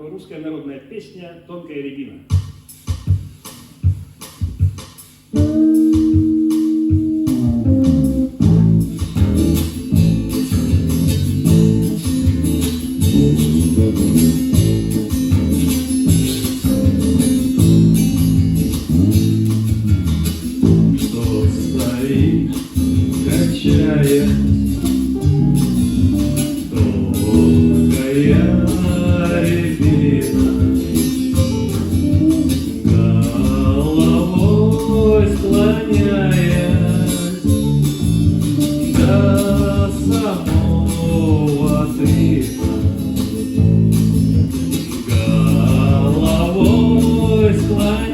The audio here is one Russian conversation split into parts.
русская народная песня «Тонкая рябина». Что стоишь, качая, тонкая рябина, головой склоняясь до самого тыка, головой склоняясь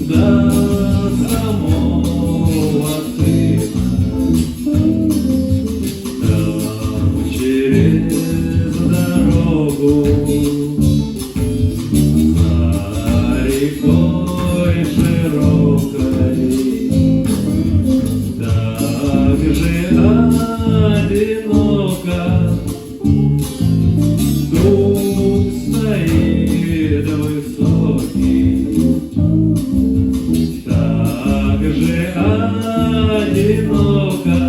до самого тыка. Там через дорогу за рекой широкой так же одиноко дуб стоит высокий, так же одиноко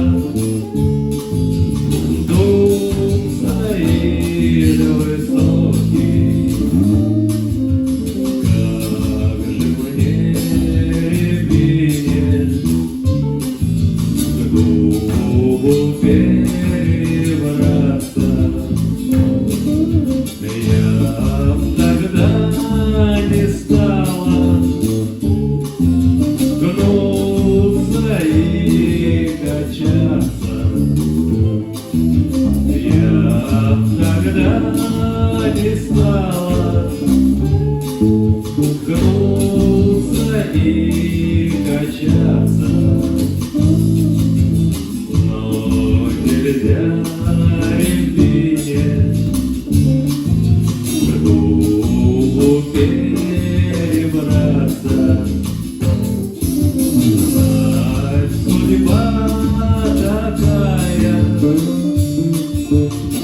дуб стоит высокий. Как же мне, рябине, к дубу перебраться? Я б тогда не стала гнуться и качаться. Я б тогда не стала гнуться и качаться. Но нельзя рябине к дубу перебраться. Знать, судьба такая,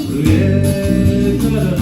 век